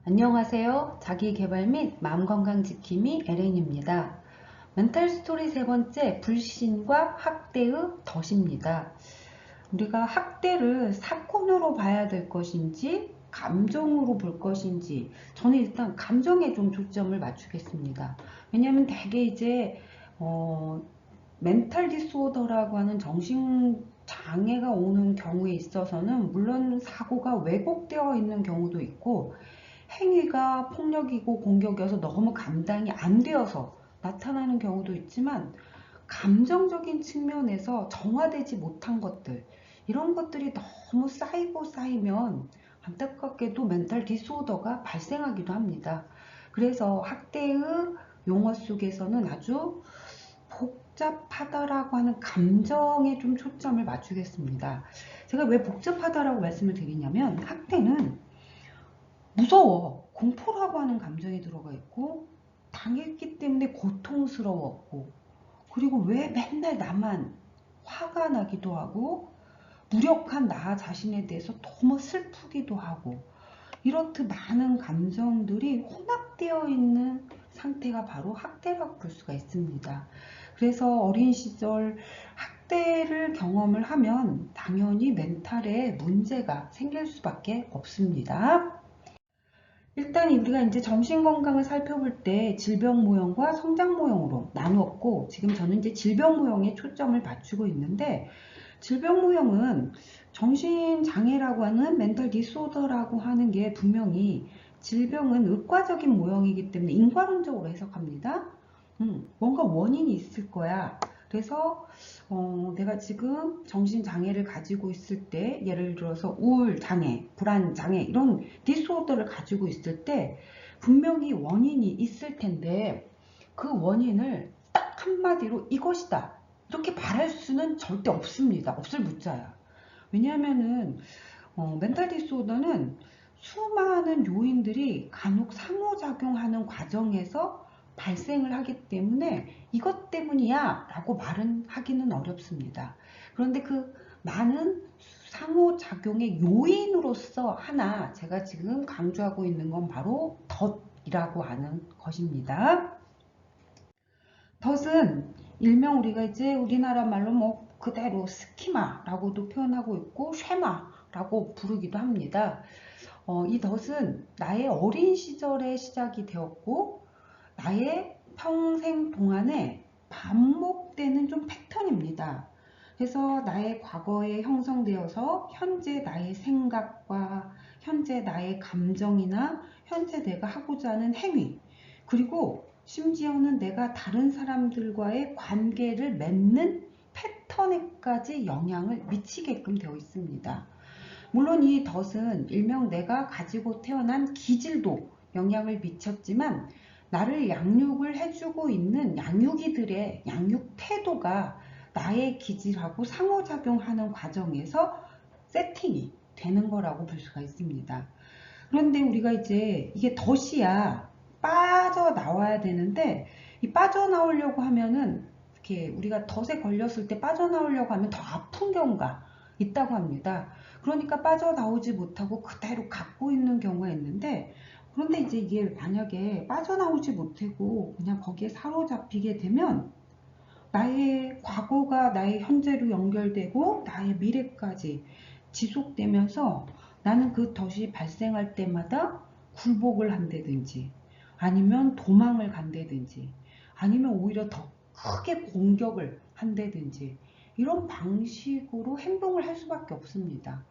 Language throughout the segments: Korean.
안녕하세요. 자기계발 및 마음건강 지킴이 에렌입니다. 멘탈 스토리 세 번째, 불신과 학대의 덫입니다. 우리가 학대를 사건으로 봐야 될 것인지 감정으로 볼 것인지, 저는 일단 감정에 좀 초점을 맞추겠습니다. 왜냐하면 대개 이제 멘탈 디스오더라고 하는 정신 장애가 오는 경우에 있어서는 물론 사고가 왜곡되어 있는 경우도 있고, 행위가 폭력이고 공격이어서 너무 감당이 안 되어서 나타나는 경우도 있지만, 감정적인 측면에서 정화되지 못한 것들, 이런 것들이 너무 쌓이고 쌓이면 안타깝게도 멘탈 디스오더가 발생하기도 합니다. 그래서 학대의 용어 속에서는 아주 복잡하다라고 하는 감정에 좀 초점을 맞추겠습니다. 제가 왜 복잡하다라고 말씀을 드리냐면, 학대는 무서워, 공포라고 하는 감정이 들어가 있고, 당했기 때문에 고통스러웠고, 그리고 왜 맨날 나만 화가 나기도 하고, 무력한 나 자신에 대해서 너무 슬프기도 하고, 이렇듯 많은 감정들이 혼합되어 있는 상태가 바로 학대라고 볼 수가 있습니다. 그래서 어린 시절 학대를 경험을 하면 당연히 멘탈에 문제가 생길 수밖에 없습니다. 일단 우리가 이제 정신건강을 살펴볼 때 질병 모형과 성장 모형으로 나누었고, 지금 저는 이제 질병 모형에 초점을 맞추고 있는데, 질병 모형은 정신장애라고 하는 멘탈 디소더라고 하는 게 분명히, 질병은 의과적인 모형이기 때문에 인과론적으로 해석합니다. 뭔가 원인이 있을 거야. 그래서 내가 지금 정신장애를 가지고 있을 때, 예를 들어서 우울장애, 불안장애, 이런 디스오더를 가지고 있을 때 분명히 원인이 있을 텐데, 그 원인을 딱 한마디로 이것이다, 이렇게 말할 수는 절대 없습니다. 없을 문자야. 왜냐하면은 멘탈 디스오더는 수많은 요인들이 간혹 상호작용하는 과정에서 발생을 하기 때문에 이것 때문이야 라고 말은 하기는 어렵습니다. 그런데 그 많은 상호작용의 요인으로서 하나, 제가 지금 강조하고 있는 건 바로 덫이라고 하는 것입니다. 덫은 일명 우리가 이제 우리나라 말로 뭐 그대로 스키마라고도 표현하고 있고 쉐마라고 부르기도 합니다. 이 덫은 나의 어린 시절에 시작이 되었고, 나의 평생 동안에 반복되는 좀 패턴입니다. 그래서 나의 과거에 형성되어서 현재 나의 생각과 현재 나의 감정이나 현재 내가 하고자 하는 행위, 그리고 심지어는 내가 다른 사람들과의 관계를 맺는 패턴에까지 영향을 미치게끔 되어 있습니다. 물론 이 덫은 일명 내가 가지고 태어난 기질도 영향을 미쳤지만, 나를 양육을 해주고 있는 양육이들의 양육 태도가 나의 기질하고 상호작용하는 과정에서 세팅이 되는 거라고 볼 수가 있습니다. 그런데 우리가 이제 이게 덫이야, 빠져나와야 되는데, 이 빠져나오려고 하면은, 이렇게 우리가 덫에 걸렸을 때 빠져나오려고 하면 더 아픈 경우가 있다고 합니다. 그러니까 빠져나오지 못하고 그대로 갖고 있는 경우가 있는데, 그런데 이제 이게 만약에 빠져나오지 못하고 그냥 거기에 사로잡히게 되면 나의 과거가 나의 현재로 연결되고 나의 미래까지 지속되면서, 나는 그 덫이 발생할 때마다 굴복을 한다든지, 아니면 도망을 간다든지, 아니면 오히려 더 크게 공격을 한다든지, 이런 방식으로 행동을 할 수밖에 없습니다.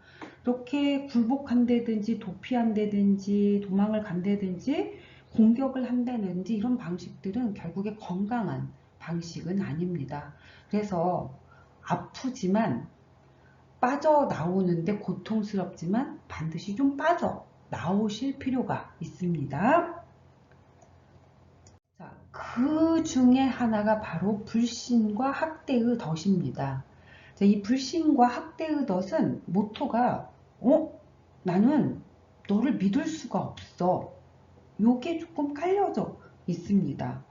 이렇게 굴복한다든지 도피한다든지 도망을 간다든지 공격을 한다든지, 이런 방식들은 결국에 건강한 방식은 아닙니다. 그래서 아프지만, 빠져나오는데 고통스럽지만 반드시 좀 빠져나오실 필요가 있습니다. 자, 그 중에 하나가 바로 불신과 학대의 덫입니다. 자, 이 불신과 학대의 덫은 모토가 나는 너를 믿을 수가 없어, 요게 조금 깔려져 있습니다.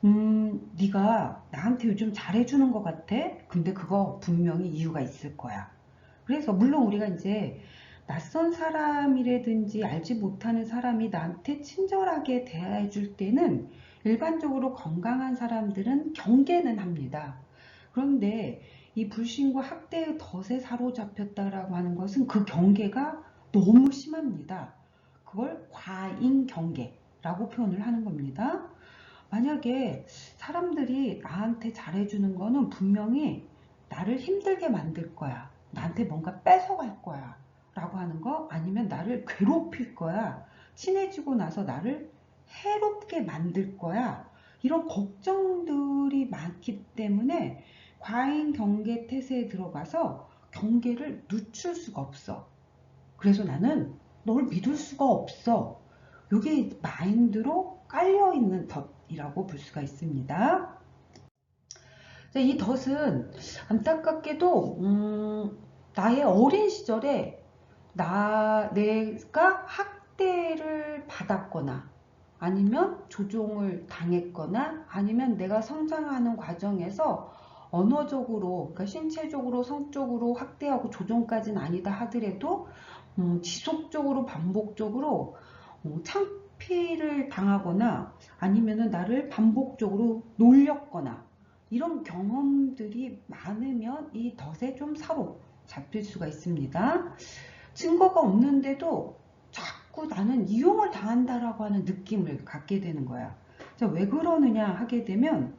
네가 나한테 요즘 잘해주는 것 같아? 근데 그거 분명히 이유가 있을 거야. 그래서 물론 우리가 이제 낯선 사람이라든지 알지 못하는 사람이 나한테 친절하게 대해줄 때는 일반적으로 건강한 사람들은 경계는 합니다. 그런데 이 불신과 학대의 덫에 사로잡혔다라고 하는 것은 그 경계가 너무 심합니다. 그걸 과잉 경계라고 표현을 하는 겁니다. 만약에 사람들이 나한테 잘해주는 거는 분명히 나를 힘들게 만들 거야. 나한테 뭔가 뺏어갈 거야. 라고 하는 거, 아니면 나를 괴롭힐 거야. 친해지고 나서 나를 해롭게 만들 거야. 이런 걱정들이 많기 때문에 과잉 경계 태세에 들어가서 경계를 늦출 수가 없어. 그래서 나는 널 믿을 수가 없어. 이게 마인드로 깔려있는 덫이라고 볼 수가 있습니다. 이 덫은 안타깝게도 나의 어린 시절에 내가 학대를 받았거나 아니면 조종을 당했거나 아니면 내가 성장하는 과정에서 언어적으로, 그러니까 신체적으로, 성적으로 학대하고 조종까지는 아니다 하더라도 지속적으로 반복적으로 창피를 당하거나 아니면은 나를 반복적으로 놀렸거나 이런 경험들이 많으면 이 덫에 좀 사로잡힐 수가 있습니다. 증거가 없는데도 자꾸 나는 이용을 당한다라고 하는 느낌을 갖게 되는 거야. 왜 그러느냐 하게 되면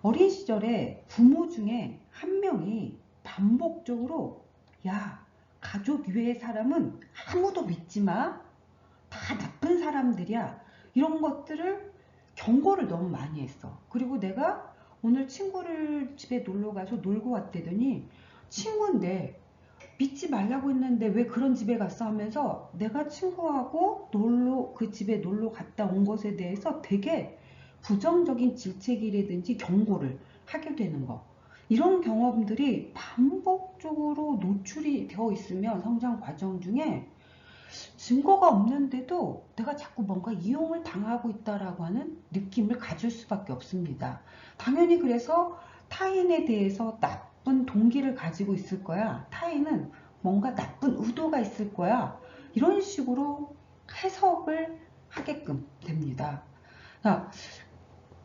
어린 시절에 부모 중에 한 명이 반복적으로 야, 가족 외의 사람은 아무도 믿지 마. 다 나쁜 사람들이야. 이런 것들을 경고를 너무 많이 했어. 그리고 내가 오늘 친구를 집에 놀러 가서 놀고 왔대더니 친구인데 믿지 말라고 했는데 왜 그런 집에 갔어 하면서 내가 친구하고 그 집에 놀러 갔다 온 것에 대해서 되게 부정적인 질책이라든지 경고를 하게 되는 거. 이런 경험들이 반복적으로 노출이 되어 있으면 성장 과정 중에 증거가 없는데도 내가 자꾸 뭔가 이용을 당하고 있다라고 하는 느낌을 가질 수밖에 없습니다. 당연히 그래서 타인에 대해서 나쁜 동기를 가지고 있을 거야. 타인은 뭔가 나쁜 의도가 있을 거야. 이런 식으로 해석을 하게끔 됩니다. 자,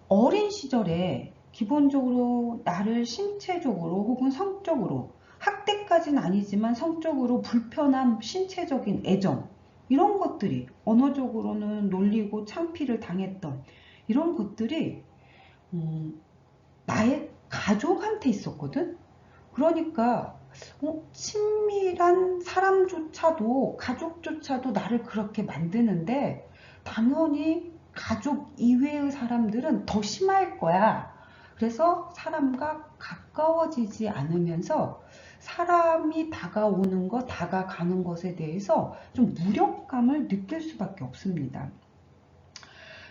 어린 시절에 기본적으로 나를 신체적으로 혹은 성적으로 학대까지는 아니지만 성적으로 불편한 신체적인 애정 이런 것들이 언어적으로는 놀리고 창피를 당했던 이런 것들이 나의 가족한테 있었거든. 그러니까 친밀한 사람조차도 가족조차도 나를 그렇게 만드는데 당연히 가족 이외의 사람들은 더 심할 거야. 그래서 사람과 가까워지지 않으면서 사람이 다가가는 것에 대해서 좀 무력감을 느낄 수밖에 없습니다.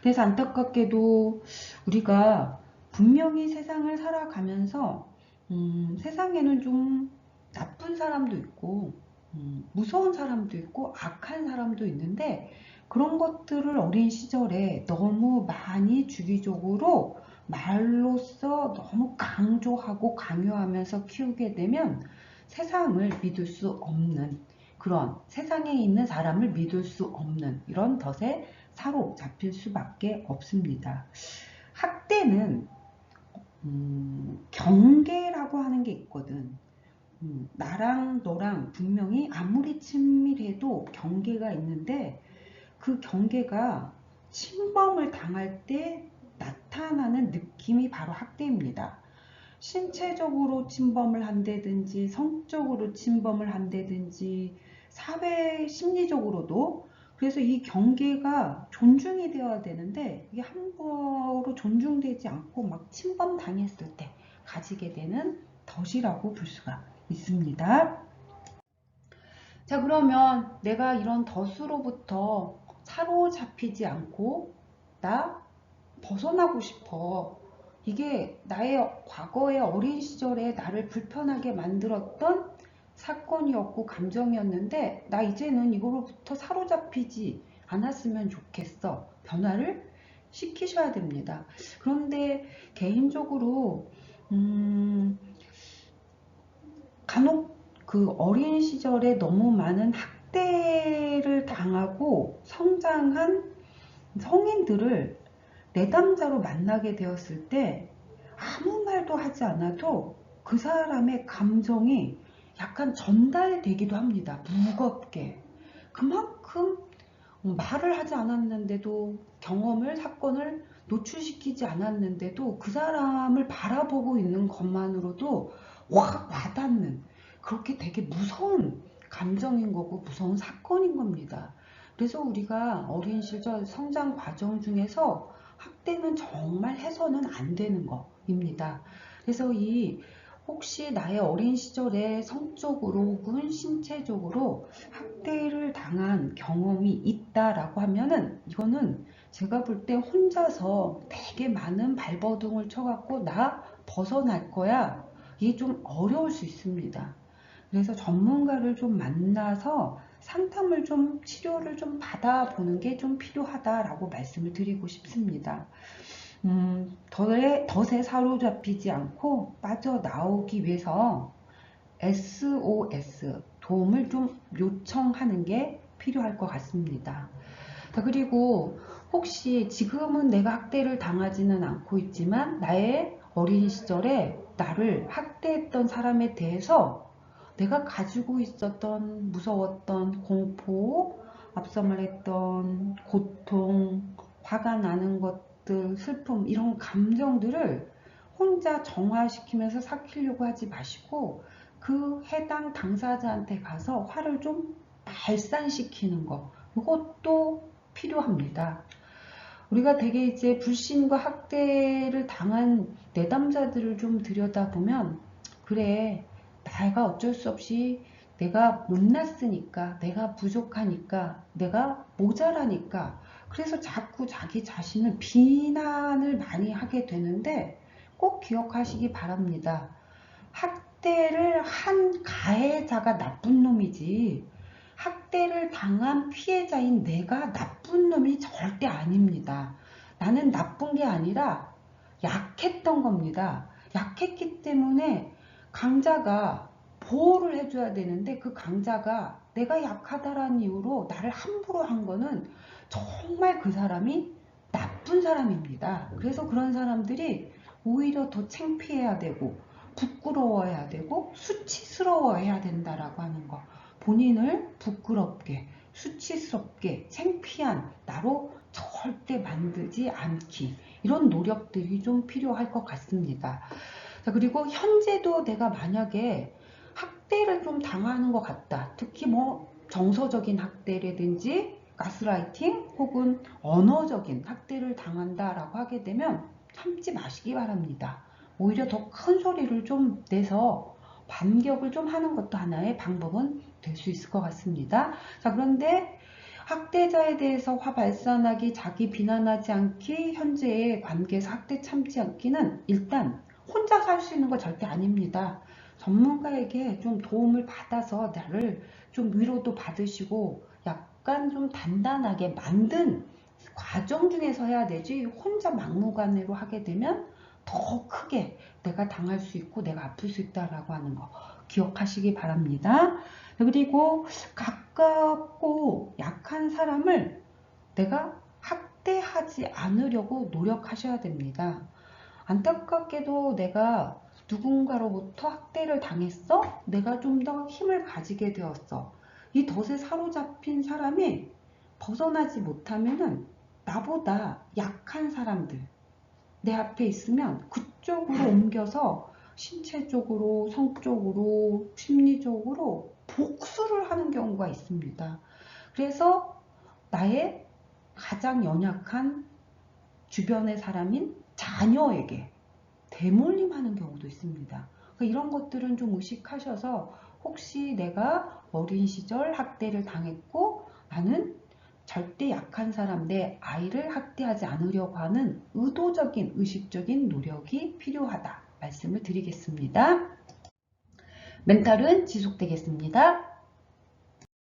그래서 안타깝게도 우리가 분명히 세상을 살아가면서 세상에는 좀 나쁜 사람도 있고 무서운 사람도 있고 악한 사람도 있는데 그런 것들을 어린 시절에 너무 많이 주기적으로 말로써 너무 강조하고 강요하면서 키우게 되면 세상을 믿을 수 없는 그런 세상에 있는 사람을 믿을 수 없는 이런 덫에 사로잡힐 수밖에 없습니다. 학대는 경계라고 하는 게 있거든. 나랑 너랑 분명히 아무리 친밀해도 경계가 있는데 그 경계가 침범을 당할 때 나타나는 느낌이 바로 학대입니다. 신체적으로 침범을 한다든지 성적으로 침범을 한다든지 사회 심리적으로도 그래서 이 경계가 존중이 되어야 되는데 이게 함부로 존중되지 않고 막 침범 당했을 때 가지게 되는 덫이라고 볼 수가 있습니다. 자, 그러면 내가 이런 덫으로부터 사로잡히지 않고 나 벗어나고 싶어. 이게 나의 과거의 어린 시절에 나를 불편하게 만들었던 사건이었고 감정이었는데 나 이제는 이거로부터 사로잡히지 않았으면 좋겠어. 변화를 시키셔야 됩니다. 그런데 개인적으로 간혹 그 어린 시절에 너무 많은 학대를 당하고 성장한 성인들을 내담자로 만나게 되었을 때 아무 말도 하지 않아도 그 사람의 감정이 약간 전달되기도 합니다. 무겁게. 그만큼 말을 하지 않았는데도, 경험을, 사건을 노출시키지 않았는데도 그 사람을 바라보고 있는 것만으로도 확 와닿는, 그렇게 되게 무서운 감정인 거고 무서운 사건인 겁니다. 그래서 우리가 어린 시절 성장 과정 중에서 학대는 정말 해서는 안 되는 거입니다. 그래서 혹시 나의 어린 시절에 성적으로 혹은 신체적으로 학대를 당한 경험이 있다라고 하면은, 이거는 제가 볼 때 혼자서 되게 많은 발버둥을 쳐갖고 나 벗어날 거야, 이게 좀 어려울 수 있습니다. 그래서 전문가를 좀 만나서 상담을 좀, 치료를 좀 받아보는 게 좀 필요하다라고 말씀을 드리고 싶습니다. 덫에 사로잡히지 않고 빠져나오기 위해서 SOS, 도움을 좀 요청하는 게 필요할 것 같습니다. 자, 그리고 혹시 지금은 내가 학대를 당하지는 않고 있지만 나의 어린 시절에 나를 학대했던 사람에 대해서 내가 가지고 있었던 무서웠던 공포, 앞서 말했던 고통, 화가 나는 것들, 슬픔, 이런 감정들을 혼자 정화시키면서 삭히려고 하지 마시고 그 해당 당사자한테 가서 화를 좀 발산시키는 거, 이것도 필요합니다. 우리가 되게 이제 불신과 학대를 당한 내담자들을 좀 들여다보면, 그래, 내가 어쩔 수 없이, 내가 못났으니까, 내가 부족하니까, 내가 모자라니까, 그래서 자꾸 자기 자신을 비난을 많이 하게 되는데, 꼭 기억하시기 바랍니다. 학대를 한 가해자가 나쁜 놈이지, 학대를 당한 피해자인 내가 나쁜 놈이 절대 아닙니다. 나는 나쁜 게 아니라 약했던 겁니다. 약했기 때문에 강자가 보호를 해줘야 되는데, 그 강자가 내가 약하다라는 이유로 나를 함부로 한 거는 정말 그 사람이 나쁜 사람입니다. 그래서 그런 사람들이 오히려 더 창피해야 되고 부끄러워해야 되고 수치스러워해야 된다라고 하는 거. 본인을 부끄럽게, 수치스럽게, 창피한 나로 절대 만들지 않기, 이런 노력들이 좀 필요할 것 같습니다. 자, 그리고 현재도 내가 만약에 학대를 좀 당하는 것 같다, 특히 뭐 정서적인 학대라든지 가스라이팅 혹은 언어적인 학대를 당한다라고 하게 되면 참지 마시기 바랍니다. 오히려 더 큰 소리를 좀 내서 반격을 좀 하는 것도 하나의 방법은 될 수 있을 것 같습니다. 자, 그런데 학대자에 대해서 화 발산하기, 자기 비난하지 않기, 현재의 관계에서 학대 참지 않기는 일단 혼자 살 수 있는 거 절대 아닙니다. 전문가에게 좀 도움을 받아서 나를 좀 위로도 받으시고 약간 좀 단단하게 만든 과정 중에서 해야 되지, 혼자 막무가내로 하게 되면 더 크게 내가 당할 수 있고 내가 아플 수 있다라고 하는 거 기억하시기 바랍니다. 그리고 가깝고 약한 사람을 내가 학대하지 않으려고 노력하셔야 됩니다. 안타깝게도 내가 누군가로부터 학대를 당했어? 내가 좀 더 힘을 가지게 되었어. 이 덫에 사로잡힌 사람이 벗어나지 못하면은 나보다 약한 사람들, 내 앞에 있으면 그쪽으로 옮겨서 신체적으로, 성적으로, 심리적으로 복수를 하는 경우가 있습니다. 그래서 나의 가장 연약한 주변의 사람인 자녀에게 대물림하는 경우도 있습니다. 그러니까 이런 것들은 좀 의식하셔서, 혹시 내가 어린 시절 학대를 당했고 나는 절대 약한 사람, 내 아이를 학대하지 않으려고 하는 의도적인, 의식적인 노력이 필요하다 말씀을 드리겠습니다. 멘탈은 지속되겠습니다.